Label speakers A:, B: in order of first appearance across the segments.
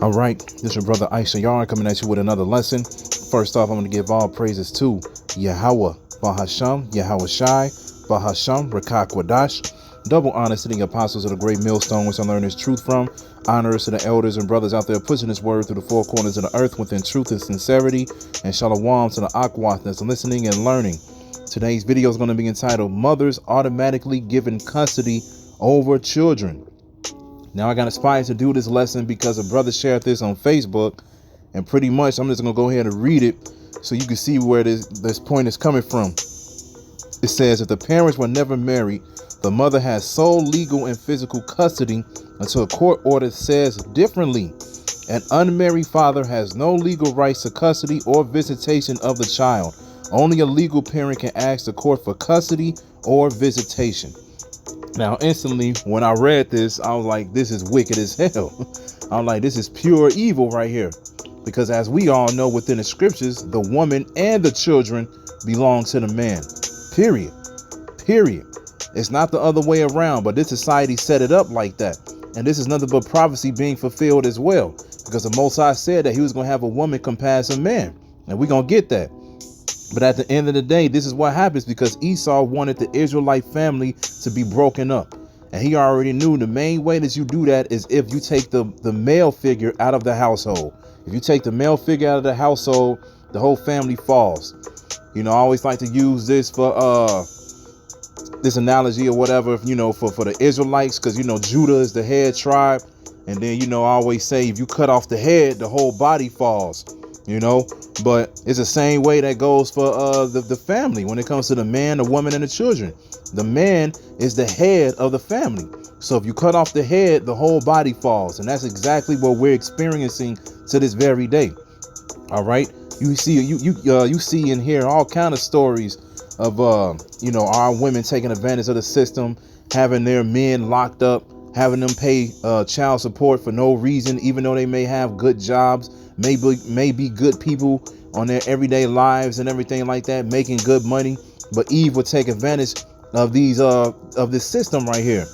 A: All right, this is your brother Issachar coming at you with another lesson. First off, I'm going to give all praises to Yahweh, Bahasham, Yahweh Shai, Bahasham, Rachaa Quadash. Double honors to the apostles of the great millstone, which I learned this truth from. Honors to the elders and brothers out there pushing this word through the four corners of the earth within truth and sincerity. And shalom to the Akwath that's listening and learning. Today's video is going to be entitled Mothers Automatically Given Custody Over Children. Now I got inspired to do this lesson because a brother shared this on Facebook, and pretty much I'm just gonna go ahead and read it so you can see where this point is coming from. It says, if the parents were never married, the mother has sole legal and physical custody until a court order says differently. An unmarried father has no legal rights to custody or visitation of the child. Only a legal parent can ask the court for custody or visitation. Now, instantly, when I read this, I was like, this is wicked as hell. I'm like, this is pure evil right here. Because as we all know within the scriptures, the woman and the children belong to the man. Period. Period. It's not the other way around, but this society set it up like that. And this is nothing but prophecy being fulfilled as well. Because the Most High said that he was going to have a woman compass a man. And we're going to get that. But at the end of the day, this is what happens because Esau wanted the Israelite family to be broken up. And he already knew the main way that you do that is if you take the male figure out of the household. If you take the male figure out of the household, the whole family falls. You know, I always like to use this for this analogy or whatever, you know, for the Israelites, because, you know, Judah is the head tribe. And then, you know, I always say if you cut off the head, the whole body falls. You know, but it's the same way that goes for the family when it comes to the man, the woman, and the children. The man is the head of the family. So if you cut off the head, the whole body falls. And that's exactly what we're experiencing to this very day. All right. You see, you see and hear all kind of stories of, you know, our women taking advantage of the system, having their men locked up, having them pay child support for no reason, even though they may have good jobs. May be good people on their everyday lives and everything like that, making good money. But Eve would take advantage of this system right here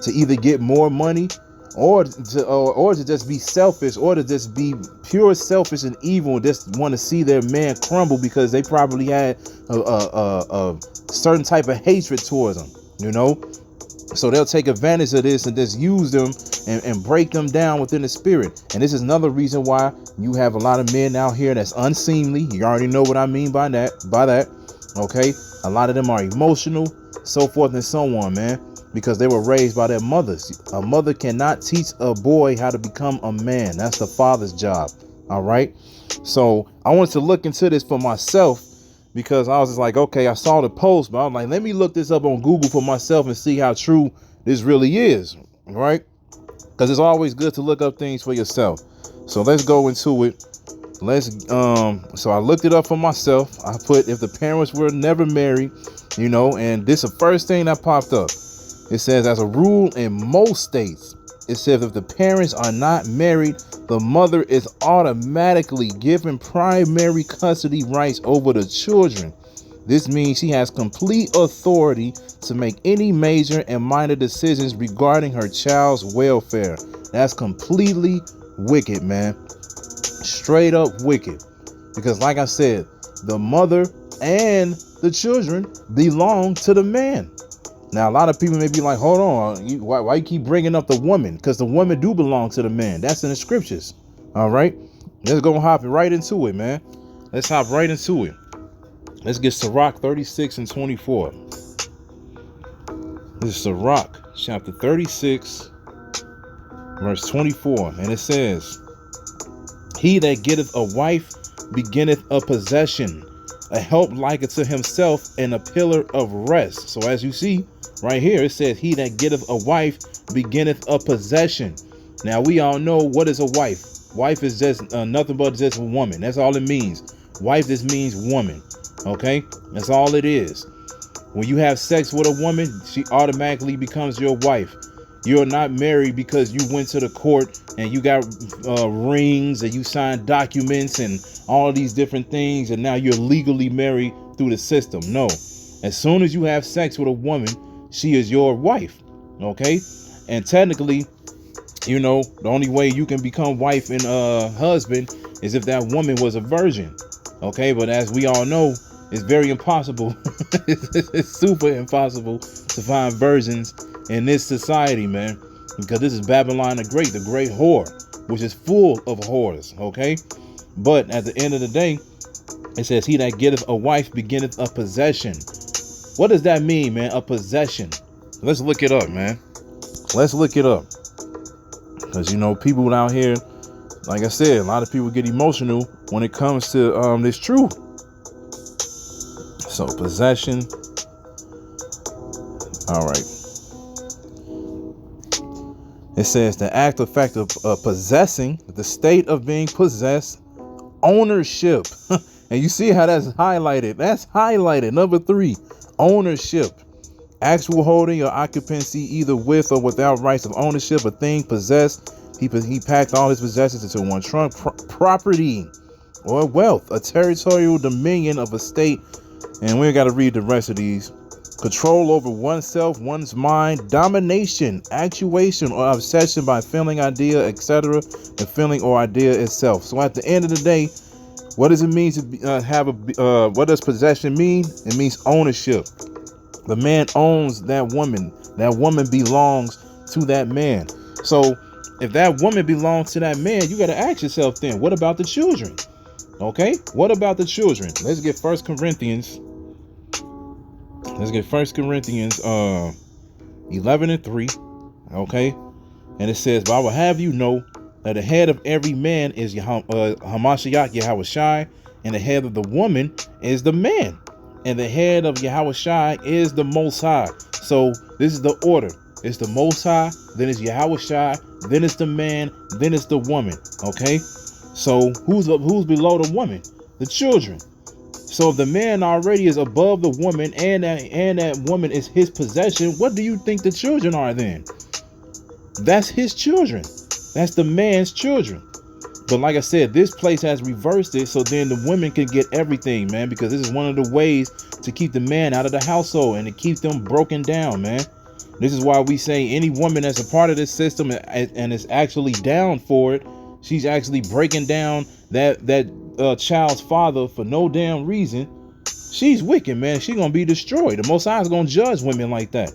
A: to either get more money or to just be selfish, or to just be pure selfish and evil and just want to see their man crumble because they probably had a certain type of hatred towards them, you know. So they'll take advantage of this and just use them and break them down within the spirit. And this is another reason why you have a lot of men out here that's unseemly. You already know what I mean by that. Okay. A lot of them are emotional, so forth and so on, man, because they were raised by their mothers. A mother cannot teach a boy how to become a man. That's the father's job. All right. So I wanted to look into this for myself, because I was just like, okay, I saw the post, but I'm like, let me look this up on Google for myself and see how true this really is, right? Because it's always good to look up things for yourself. So let's go into it. So I looked it up for myself. I put if the parents were never married, you know, and this is the first thing that popped up. It says, as a rule in most states, it says if the parents are not married, the mother is automatically given primary custody rights over the children. This means she has complete authority to make any major and minor decisions regarding her child's welfare. That's completely wicked, man. Straight up wicked. Because like I said, the mother and the children belong to the man. Now, a lot of people may be like, hold on, why you keep bringing up the woman? Because the woman do belong to the man. That's in the scriptures. All right. Let's go hop right into it, man. Let's hop right into it. Let's get Sirach 36 and 24. This is Sirach chapter 36, verse 24. And it says, he that getteth a wife beginneth a possession, a help liketh to himself, and a pillar of rest. So as you see right here, it says, he that getteth a wife beginneth a possession. Now we all know what is a wife. Wife is just nothing but just a woman. That's all it means. Wife just means woman. Okay, that's all it is. When you have sex with a woman, she automatically becomes your wife. You're not married because you went to the court and you got rings and you signed documents and all of these different things, and now you're legally married through the system. No, as soon as you have sex with a woman, she is your wife. Okay, and technically You know, the only way you can become wife and husband is if that woman was a virgin. Okay, but as we all know, it's very impossible. It's super impossible to find virgins in this society, man, because this is Babylon the great whore, which is full of whores. Okay, but at the end of the day, it says, "He that getteth a wife beginneth a possession." What does that mean, man? A possession. Let's look it up, man. Let's look it up. Because, you know, people out here, like I said, a lot of people get emotional when it comes to this truth. So, possession. All right. It says the act or fact of possessing, the state of being possessed, ownership. And you see how that's highlighted. That's highlighted. Number 3, ownership. Actual holding or occupancy, either with or without rights of ownership, a thing possessed. He packed all his possessions into one trunk. Property or wealth, a territorial dominion of a state. And we ain't got to read the rest of these. Control over oneself, one's mind, domination, actuation, or obsession by feeling, idea, etc. The feeling or idea itself. So at the end of the day, what does it mean to have a? What does possession mean? It means ownership. The man owns that woman. That woman belongs to that man. So if that woman belongs to that man, you got to ask yourself then, what about the children? Okay, what about the children? Let's get 1 Corinthians. Let's get 1 Corinthians 11:3. Okay, and it says, "But I will have you know that the head of every man is Hamashiach Yahushai, and the head of the woman is the man. And the head of Yahushai is the Most High." So this is the order. It's the Most High, then it's Yahushai, then it's the man, then it's the woman. Okay, so who's below the woman? The children. So if the man already is above the woman, and that woman is his possession, what do you think the children are then? That's his children. That's the man's children. But like I said, this place has reversed it, so then the women can get everything, man, because this is one of the ways to keep the man out of the household and to keep them broken down, man. This is why we say any woman that's a part of this system and is actually down for it, she's actually breaking down that child's father for no damn reason. She's wicked, man. She's gonna be destroyed. The Most High is gonna judge women like that.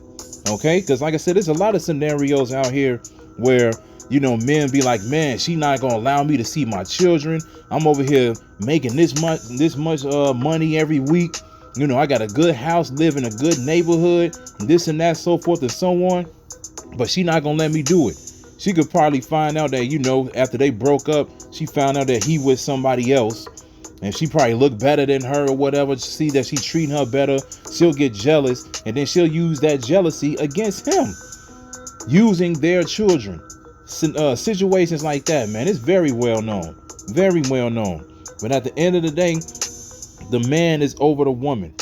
A: Okay, because like I said, there's a lot of scenarios out here where, you know, men be like, man, she not gonna allow me to see my children. I'm over here making this much money every week. You know, I got a good house, live in a good neighborhood, this and that, so forth and so on. But she not gonna let me do it. She could probably find out that, you know, after they broke up, she found out that he was somebody else, and she probably looked better than her or whatever. See that she treating her better, she'll get jealous, and then she'll use that jealousy against him, using their children. Situations like that, man, it's very well known. But at the end of the day, the man is over the woman.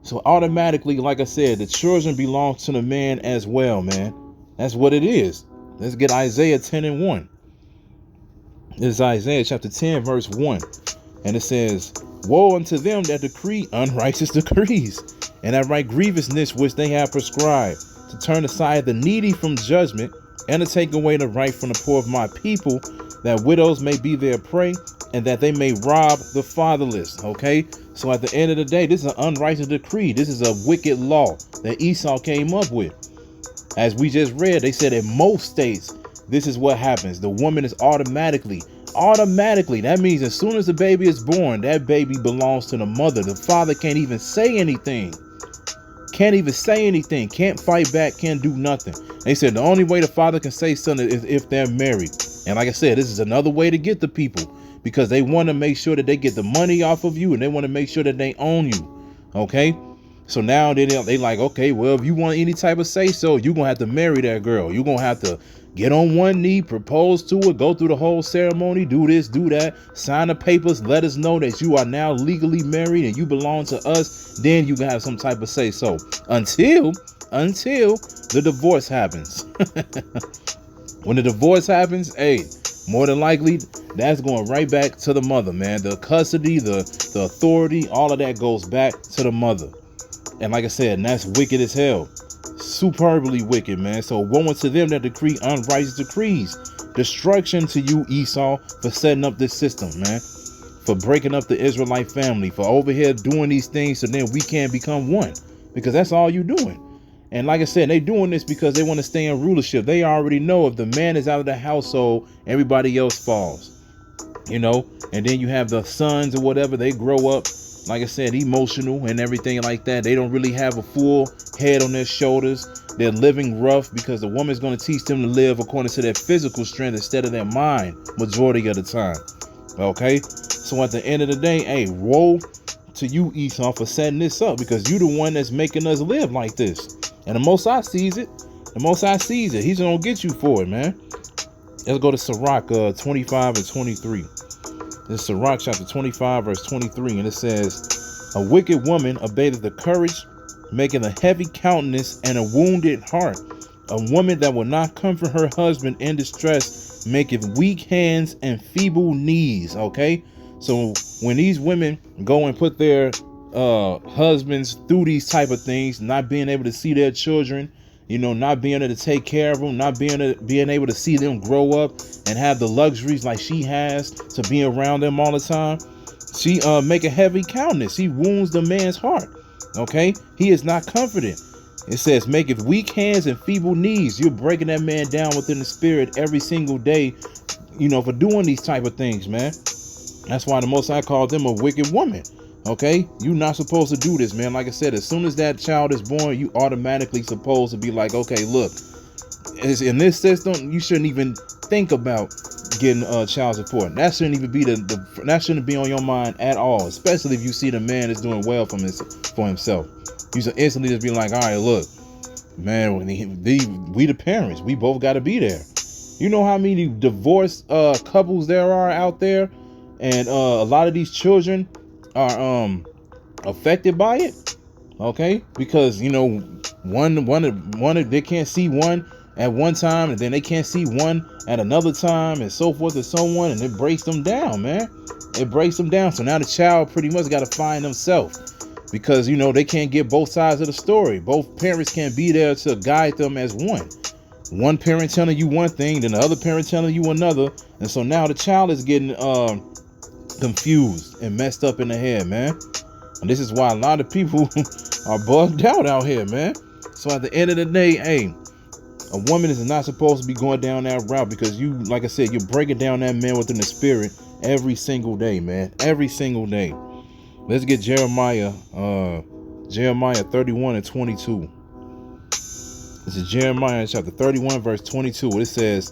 A: So automatically, like I said, the children belong to the man as well, man. That's what it is. Let's get Isaiah 10:1. This is Isaiah chapter 10, verse 1. And it says, "Woe unto them that decree unrighteous decrees, and that write grievousness which they have prescribed, to turn aside the needy from judgment, and to take away the right from the poor of my people, that widows may be their prey, and that they may rob the fatherless." Okay, so at the end of the day, this is an unrighteous decree. This is a wicked law that Esau came up with. As we just read, they said in most states, this is what happens. The woman is automatically, that means as soon as the baby is born, that baby belongs to the mother. The father can't even say anything. Can't fight back, can't do nothing. They said the only way the father can say something is if they're married. And like I said, this is another way to get the people, because they want to make sure that they get the money off of you, and they want to make sure that they own you. Okay, so now they like, okay, well, if you want any type of say so, you're gonna have to marry that girl. You're gonna have to get on one knee, propose to her, go through the whole ceremony, do this, do that, sign the papers, let us know that you are now legally married and you belong to us. Then you can have some type of say so, until the divorce happens. When the divorce happens, hey, more than likely, that's going right back to the mother, man. The custody, the authority, all of that goes back to the mother. And like I said, and that's wicked as hell. Superbly wicked, man. So woe unto them that decree unrighteous decrees. Destruction to you, Esau, for setting up this system, man. For breaking up the Israelite family, for over here doing these things so then we can't become one. Because that's all you doing. And like I said, they doing this because they want to stay in rulership. They already know if the man is out of the household, everybody else falls. You know, and then you have the sons or whatever, they grow up, like I said, emotional and everything like that. They don't really have a full head on their shoulders. They're living rough because the woman's going to teach them to live according to their physical strength instead of their mind majority of the time. Okay, so at the end of the day, hey, woe to you, Esau, for setting this up, because you the one that's making us live like this. And the Most High sees it. The Most High sees it. He's gonna get you for it, man. Let's go to Sirach 25 and 23. This is Sirach chapter 25 verse 23, and it says, a wicked woman abated the courage, making a heavy countenance and a wounded heart. A woman that will not comfort her husband in distress maketh weak hands and feeble knees. Okay, so when these women go and put their husbands through these type of things, not being able to see their children, you know, not being able to take care of them, not being able to see them grow up and have the luxuries like she has to be around them all the time, she make a heavy countenance. He wounds the man's heart. Okay, he is not comforted. It says, maketh weak hands and feeble knees. You're breaking that man down within the spirit every single day, you know, for doing these type of things, man. That's why the Most High called them a wicked woman. Okay, you're not supposed to do this, man. Like I said, as soon as that child is born, you automatically supposed to be like, okay, look, in this system, you shouldn't even think about getting child support. That shouldn't even be that shouldn't be on your mind at all, especially if you see the man is doing well for himself. You should instantly just be like, all right, look, man, we the parents, we both got to be there. You know how many divorced couples there are out there, and a lot of these children are affected by it. Okay, because you know one they can't see one at one time, and then they can't see one at another time, and so forth and so on, and it breaks them down, man. It breaks them down. So now the child pretty much got to find themselves, because you know they can't get both sides of the story. Both parents can't be there to guide them as one parent telling you one thing, then the other parent telling you another, and so now the child is getting confused and messed up in the head, man. And this is why a lot of people are bugged out here, man. So at the end of the day, hey, a woman is not supposed to be going down that route, because you, like I said, you're breaking down that man within the spirit every single day, man. Every single day. Let's get Jeremiah 31 and 22. This is Jeremiah chapter 31 verse 22. It says,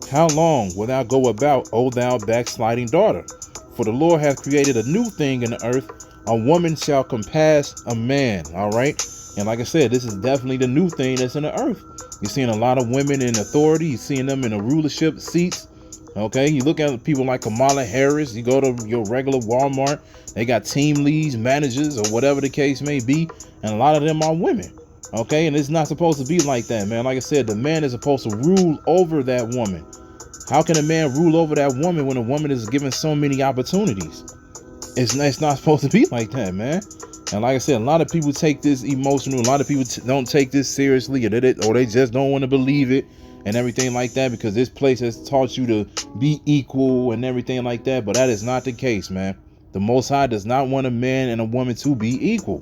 A: how long wilt thou go about, O thou backsliding daughter? For the Lord hath created a new thing in the earth. A woman shall compass a man. All right. And like I said, this is definitely the new thing that's in the earth. You're seeing a lot of women in authority. You're seeing them in the rulership seats. Okay. You look at people like Kamala Harris. You go to your regular Walmart. They got team leads, managers, or whatever the case may be. And a lot of them are women. Okay. And it's not supposed to be like that, man. Like I said, the man is supposed to rule over that woman. How can a man rule over that woman when a woman is given so many opportunities? It's not supposed to be like that, man. And like I said, a lot of people take this emotional. A lot of people don't take this seriously, or they just don't want to believe it and everything like that, because this place has taught you to be equal and everything like that. But that is not the case, man. The Most High does not want a man and a woman to be equal.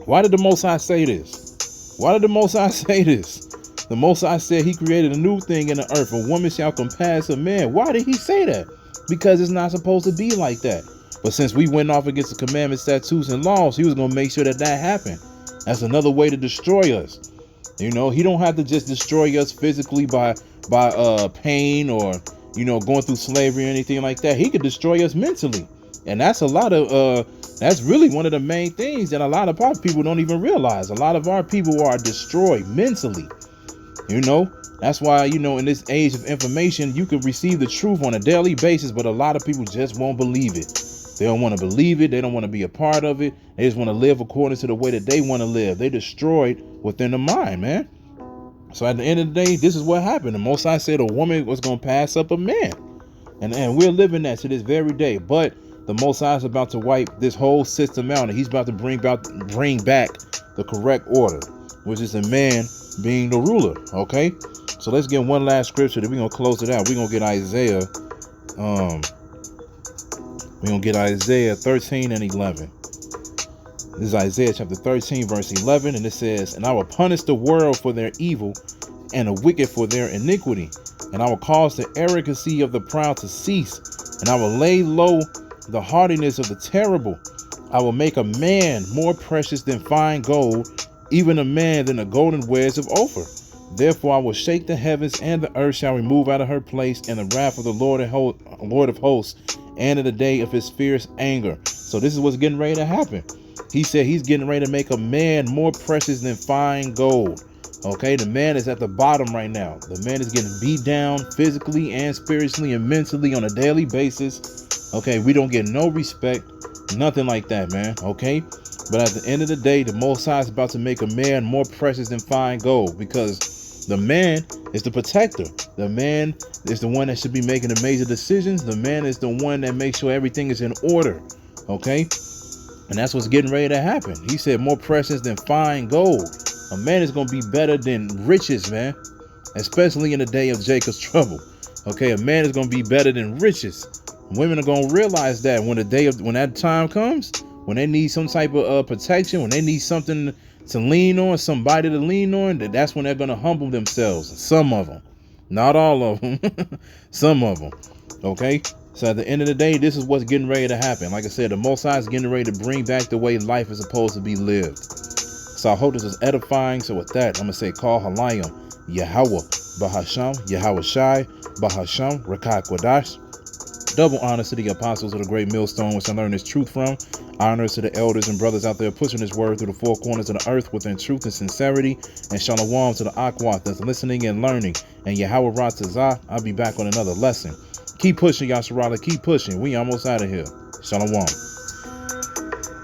A: Why did the Most High say this? Why did the Most High say this? The Most High said he created a new thing in the earth. A woman shall compass a man. Why did he say that? Because it's not supposed to be like that. But since we went off against the commandments, statutes, and laws, he was going to make sure that happened. That's another way to destroy us. You know, he don't have to just destroy us physically by pain or, you know, going through slavery or anything like that. He could destroy us mentally. And that's that's really one of the main things that a lot of our people don't even realize. A lot of our people are destroyed mentally. You know, that's why, you know, in this age of information, you can receive the truth on a daily basis, but a lot of people just won't believe it. They don't want to believe it. They don't want to be a part of it. They just want to live according to the way that they want to live. They destroyed within the mind, man. So at the end of the day, this is what happened. The Most High said a woman was going to pass up a man. And we're living that to this very day. But the Most High is about to wipe this whole system out, and he's about to bring back the correct order, which is a man being the ruler. Okay, So let's get one last scripture. Then we're gonna close it out. We're gonna get Isaiah. We're gonna get Isaiah 13 and 11. This is Isaiah chapter 13, verse 11, and it says, "And I will punish the world for their evil, and the wicked for their iniquity. And I will cause the arrogancy of the proud to cease, and I will lay low the haughtiness of the terrible. I will make a man more precious than fine gold, even a man than the golden wedge of Ophir. Therefore I will shake the heavens, and the earth shall remove out of her place, in the wrath of the Lord of hosts, and in the day of his fierce anger." So this is what's getting ready to happen. He said he's getting ready to make a man more precious than fine gold. Okay, the man is at the bottom right now. The man is getting beat down physically and spiritually and mentally on a daily basis. Okay, we don't get no respect, nothing like that, man. Okay, but at the end of the day, the Most High is about to make a man more precious than fine gold, because the man is the protector. The man is the one that should be making the major decisions. The man is the one that makes sure everything is in order. Okay, and that's what's getting ready to happen. He said more precious than fine gold. A man is going to be better than riches, man, especially in the day of Jacob's trouble. Okay, a man is going to be better than riches. Women are going to realize that when that time comes, when they need some type of protection, when they need something to lean on, somebody to lean on, that's when they're going to humble themselves. Some of them, not all of them, some of them. Okay, so at the end of the day, this is what's getting ready to happen. Like I said, the Most High is getting ready to bring back the way life is supposed to be lived. So I hope this is edifying. So with that, I'm going to say, call Halayim, Yahweh, Bahasham, Yahweh Shai, Bahasham, Rachaa Quadash. Double honors to the apostles of the great millstone, which I learned this truth from. Honors to the elders and brothers out there pushing this word through the four corners of the earth within truth and sincerity. And shalom to the Akwat that's listening and learning. And Yahweh Ratazah, I'll be back on another lesson. Keep pushing, Yasharala. Keep pushing. We almost out of here. Shalom.